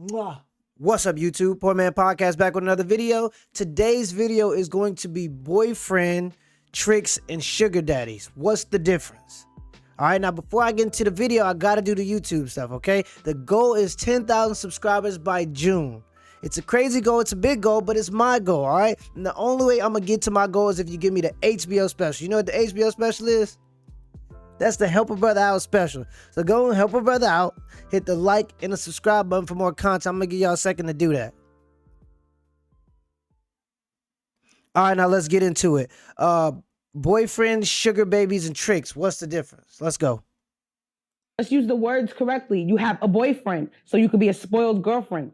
Mwah. What's up, YouTube? Poor.Mans.Podcast back with another video. Today's video is going to be boyfriend tricks and sugar daddies. What's the difference? All right, now before I get into the video, I got to do the YouTube stuff, okay? The goal is 10,000 subscribers by June. It's a crazy goal. It's a big goal, but it's my goal, all right? And the only way I'm going to get to my goal is if you give me the HBO special. You know what the HBO special is? That's the Help a Brother Out special. So go and help a brother out. Hit the like and the subscribe button for more content. I'm going to give y'all a second to do that. All right, now let's get into it. Boyfriend, sugar babies, and tricks. What's the difference? Let's go. Let's use the words correctly. You have a boyfriend, so you could be a spoiled girlfriend.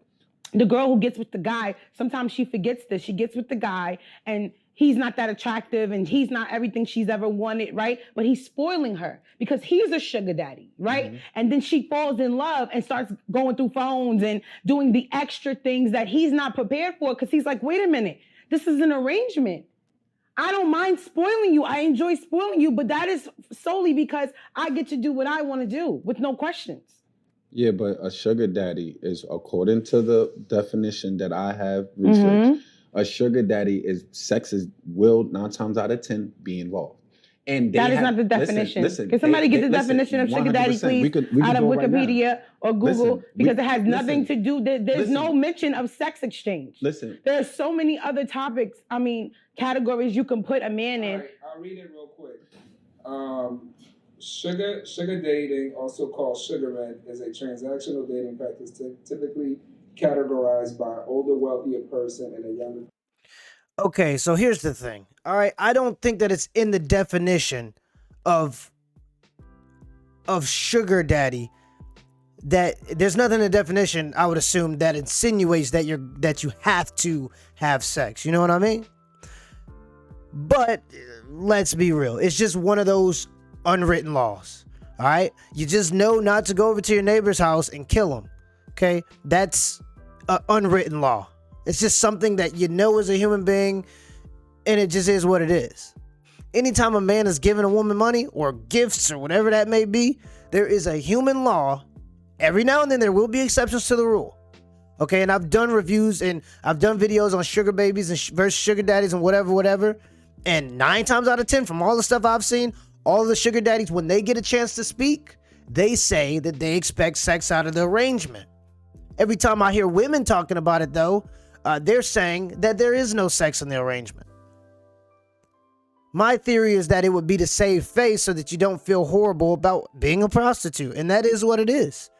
The girl who gets with the guy, sometimes she forgets this. She gets with the guy, and he's not that attractive, and he's not everything she's ever wanted, right? But he's spoiling her because he's a sugar daddy, right? Mm-hmm. And then she falls in love and starts going through phones and doing the extra things that he's not prepared for because he's like, wait a minute, this is an arrangement. I don't mind spoiling you. I enjoy spoiling you, but that is solely because I get to do what I want to do with no questions. Yeah, but a sugar daddy is, according to the definition that I have researched, a sugar daddy is sex will 9 times out of 10 be involved. And that is not the definition. Can somebody get the definition of sugar daddy, please, we could out of Wikipedia right or Google? Because it has nothing to do. There's no mention of sex exchange. There are so many other topics. I mean, categories you can put a man in. Right, I'll read it real quick. Sugar dating, also called sugar rent, is a transactional dating practice typically categorized by an older, wealthier person and a younger. Okay, so here's the thing. All right, I don't think that it's in the definition of sugar daddy. That there's nothing in the definition, I would assume, that insinuates that you have to have sex. You know what I mean? But let's be real. It's just one of those unwritten laws. All right, you just know not to go over to your neighbor's house and kill him. Okay, that's an unwritten law. It's just something that you know as a human being, and it just is what it is. Anytime a man is giving a woman money or gifts or whatever that may be, there is a human law. Every now and then there will be exceptions to the rule. Okay, and I've done reviews and I've done videos on sugar babies and versus sugar daddies and whatever. And 9 times out of 10, from all the stuff I've seen, all the sugar daddies, when they get a chance to speak, they say that they expect sex out of the arrangement. Every time I hear women talking about it, though, they're saying that there is no sex in the arrangement. My theory is that it would be to save face so that you don't feel horrible about being a prostitute. And that is what it is.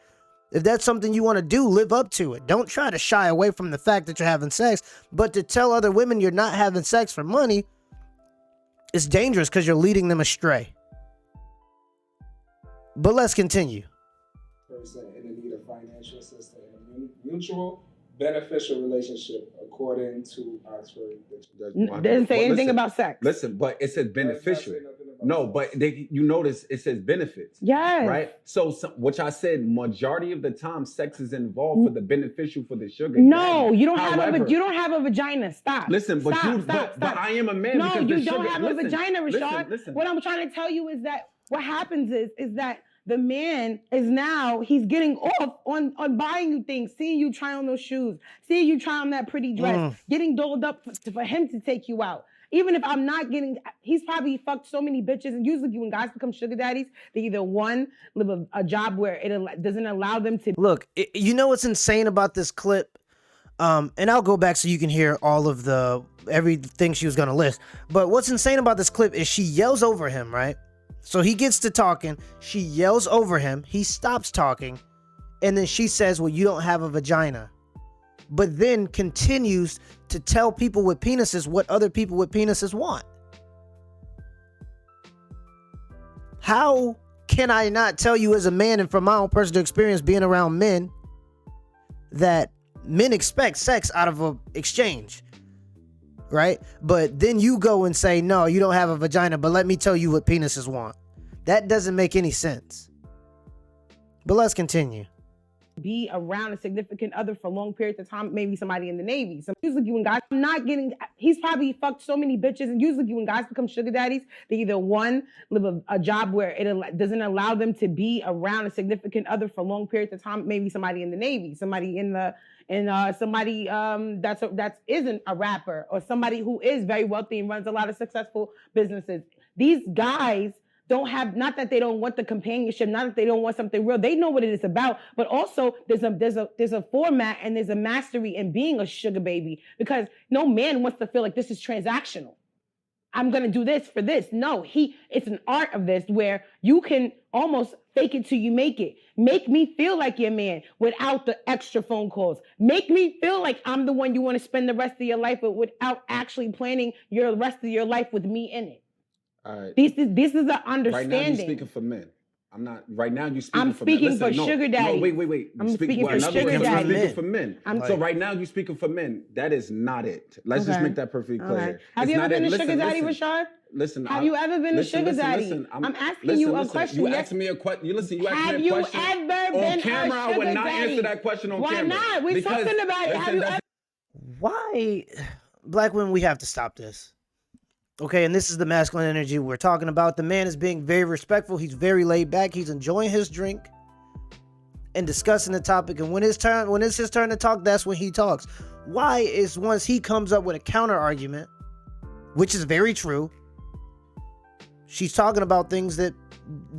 If that's something you want to do, live up to it. Don't try to shy away from the fact that you're having sex. But to tell other women you're not having sex for money is dangerous because you're leading them astray. But let's continue. Person in the need of financial assistance in a mutual beneficial relationship, according to Oxford. Doesn't say anything about sex. Listen, but it says beneficial. No, but you notice it says benefits. Yes. Right? So which I said, majority of the time, sex is involved for the beneficial for the sugar. No, daddy. you don't have a vagina. Stop. Listen, but Stop. but I am a man. No, because you don't have a vagina, Rashad. Listen. What I'm trying to tell you is that what happens is that the man is now, he's getting off on buying you things, seeing you try on those shoes, seeing you try on that pretty dress, getting dolled up for him to take you out. Even if I'm not getting, he's probably fucked so many bitches. And usually when guys become sugar daddies, they either live a job where it doesn't allow them to. Look, you know what's insane about this clip? And I'll go back so you can hear all of everything she was going to list. But what's insane about this clip is she yells over him, right? So he gets to talking, she yells over him, he stops talking, and then she says, well, you don't have a vagina. But then continues to tell people with penises what other people with penises want. How can I not tell you as a man and from my own personal experience being around men that men expect sex out of an exchange? Right? But then you go and say, no, you don't have a vagina, but let me tell you what penises want. That doesn't make any sense. But let's continue. be around a significant other for long periods of time, maybe somebody in the Navy. So usually when guys he's probably fucked so many bitches, and usually when guys become sugar daddies, they either one, live a job where it doesn't allow them to be around a significant other for long periods of time, maybe somebody in the Navy, somebody somebody that isn't a rapper, or somebody who is very wealthy and runs a lot of successful businesses. These guys don't have, not that they don't want the companionship, not that they don't want something real. They know what it is about, but also there's a format and there's a mastery in being a sugar baby, because no man wants to feel like this is transactional. I'm going to do this for this. No, it's an art of this where you can almost fake it till you make it. Make me feel like your man without the extra phone calls. Make me feel like I'm the one you want to spend the rest of your life with without actually planning your rest of your life with me in it. All right. This is the understanding. Right now you're speaking for men. I'm not. Right now you're speaking I'm for men. speaking for sugar daddy. No, wait. I'm speaking for sugar You're daddy. speaking for men. So right now you're speaking for men. That is not it. Let's just make that perfectly clear. Okay. Have you ever been a sugar daddy, Rashad? Listen. Have you ever been a sugar daddy? I'm asking you a question. You asked me a question. You asked me a question. Have you ever been on camera? a sugar I would not daddy? answer that question on Why camera. Why not? We're talking about it. Have you ever? Why, black women, we have to stop this. Okay, and this is the masculine energy we're talking about. The man is being very respectful. He's very laid back. He's enjoying his drink and discussing the topic. And when it's his turn to talk, that's when he talks. Why is once he comes up with a counter argument, which is very true, she's talking about things that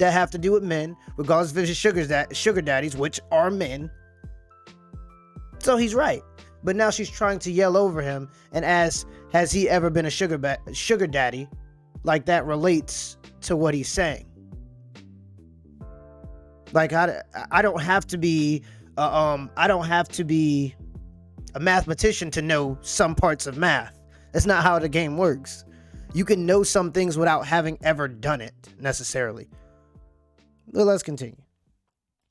have to do with men, regardless if it's sugar daddies, which are men. So he's right. But now she's trying to yell over him and ask, has he ever been a sugar daddy? Like that relates to what he's saying. Like I don't have to be a mathematician to know some parts of math. That's not how the game works. You can know some things without having ever done it necessarily. Well, let's continue.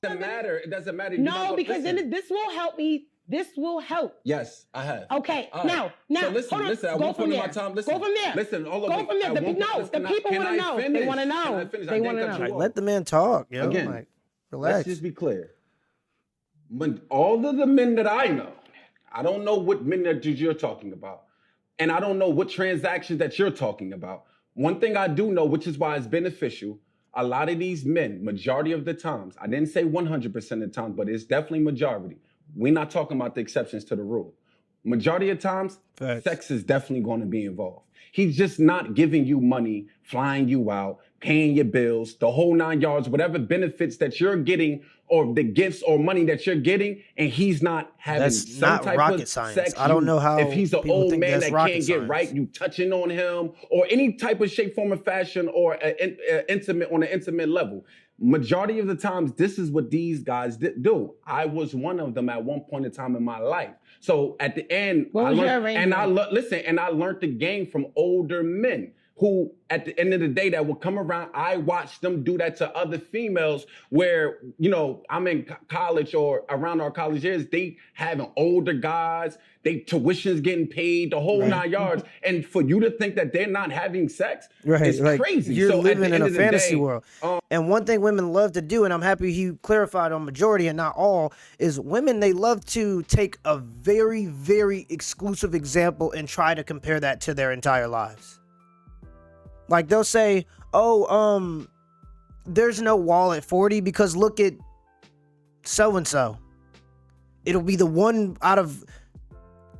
It doesn't matter. No, because then this will help me. This will help. Yes, I have. Okay, right. now. So listen. At go one from point there. in my time, Go from there. Listen, all of Go from there. The people want to know. They want to know. They want to know. Like, let the man talk. Yo. Again, like, relax. Let's just be clear. When all of the men that I know, I don't know what men that you're talking about, and I don't know what transactions that you're talking about. One thing I do know, which is why it's beneficial, a lot of these men, majority of the times, I didn't say 100% of the time, but it's definitely majority. We're not talking about the exceptions to the rule. Majority of times, sex is definitely going to be involved. He's just not giving you money, flying you out, paying your bills, the whole 9 yards, whatever benefits that you're getting or the gifts or money that you're getting, and he's not having that's some not type rocket of science. sex. I don't know how if he's an old man that can't get right, you touching on him or any type of shape, form, or fashion or intimate on an intimate level. Majority of the times, this is what these guys do. I was one of them at one point in time in my life. So at the end, I learned the game from older men who, at the end of the day, that would come around. I watched them do that to other females where, I'm in college or around our college years, they having older guys, they tuition's getting paid, the whole 9 yards. And for you to think that they're not having sex is crazy. You're living in a fantasy world. And one thing women love to do, and I'm happy he clarified on majority and not all, is women, they love to take a very, very exclusive example and try to compare that to their entire lives. Like they'll say, there's no wall at 40 because look at so-and-so. It'll be the one out of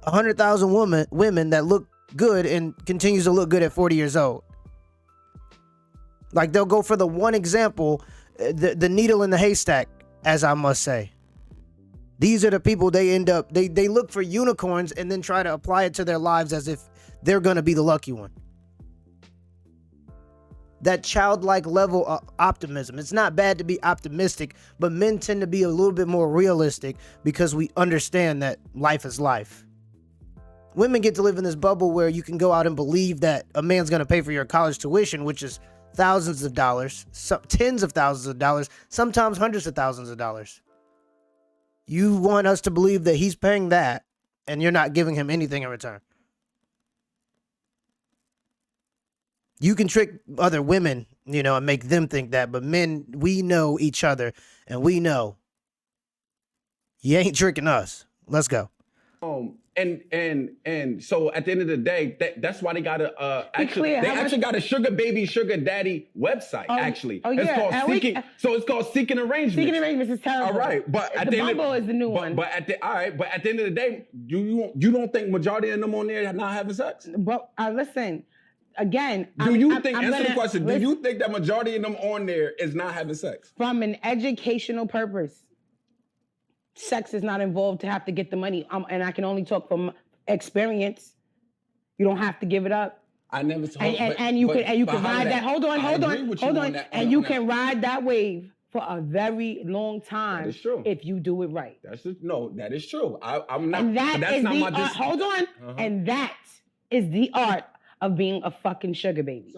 100,000 women that look good and continues to look good at 40 years old. Like they'll go for the one example, the needle in the haystack, as I must say. These are the people they look for unicorns and then try to apply it to their lives as if they're going to be the lucky one. That childlike level of optimism. It's not bad to be optimistic, but men tend to be a little bit more realistic because we understand that life is life. Women get to live in this bubble where you can go out and believe that a man's going to pay for your college tuition, which is thousands of dollars, tens of thousands of dollars, sometimes hundreds of thousands of dollars. You want us to believe that he's paying that and you're not giving him anything in return. You can trick other women, and make them think that. But men, we know each other, and we know You ain't tricking us. Let's go. And so at the end of the day, that's why they got a got a sugar baby, sugar daddy website. It's called Seeking. So it's called Seeking Arrangements. Seeking Arrangements is terrible. All right, but at the Bumble is the new one. But at the end of the day, you don't think majority of them on there are not having sex? But listen. Again, answer the question. Do you think that majority of them on there is not having sex? From an educational purpose, sex is not involved to have to get the money. And I can only talk from experience. You don't have to give it up. I never told you can ride that. Hold on. And you can ride that wave for a very long time. That is true. If you do it right. That is true. I'm not. And that's not my art. Hold on. Uh-huh. And that is the art of being a fucking sugar baby.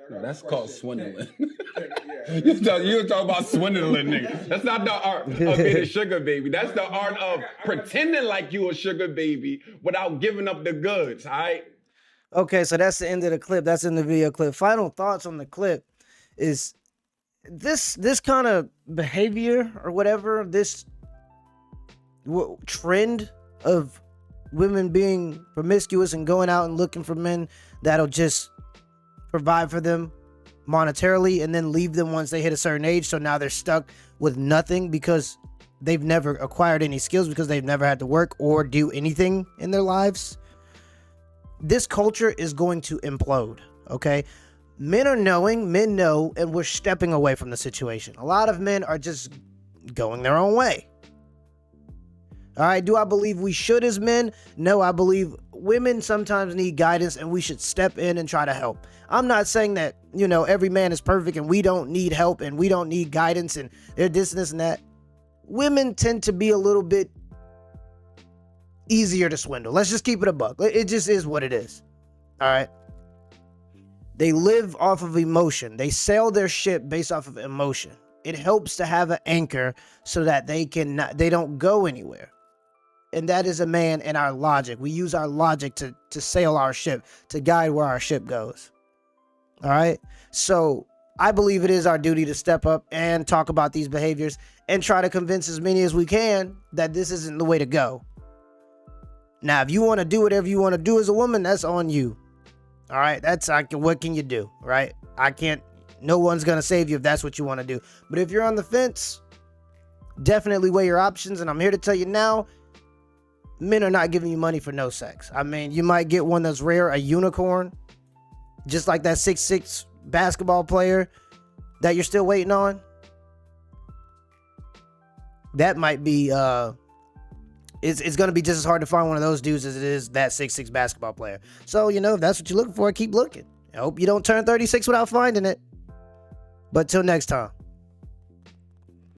That's called swindling. You talk about swindling, nigga. That's not the art of being a sugar baby. That's the art of pretending like you a sugar baby without giving up the goods, all right? Okay, so that's the end of the clip. That's in the video clip. Final thoughts on the clip is this kind of behavior or whatever, this trend of women being promiscuous and going out and looking for men that'll just provide for them monetarily and then leave them once they hit a certain age. So now they're stuck with nothing because they've never acquired any skills, because they've never had to work or do anything in their lives. This culture is going to implode, okay? Men know, and we're stepping away from the situation. A lot of men are just going their own way. All right, do I believe we should as men? No, I believe women sometimes need guidance and we should step in and try to help. I'm not saying that, every man is perfect and we don't need help and we don't need guidance and they're this and that. Women tend to be a little bit easier to swindle. Let's just keep it a buck. It just is what it is. All right. They live off of emotion. They sail their ship based off of emotion. It helps to have an anchor so that they don't go anywhere. And that is a man in our logic. We use our logic to sail our ship, to guide where our ship goes. All right. So I believe it is our duty to step up and talk about these behaviors and try to convince as many as we can that this isn't the way to go. Now, if you want to do whatever you want to do as a woman, that's on you. All right. What can you do? Right. No one's going to save you if that's what you want to do. But if you're on the fence, definitely weigh your options. And I'm here to tell you now, men are not giving you money for no sex. I mean, you might get one that's rare, a unicorn, just like that 6'6" basketball player that you're still waiting on. That might be, it's going to be just as hard to find one of those dudes as it is that 6'6" basketball player. So, if that's what you're looking for, keep looking. I hope you don't turn 36 without finding it. But till next time.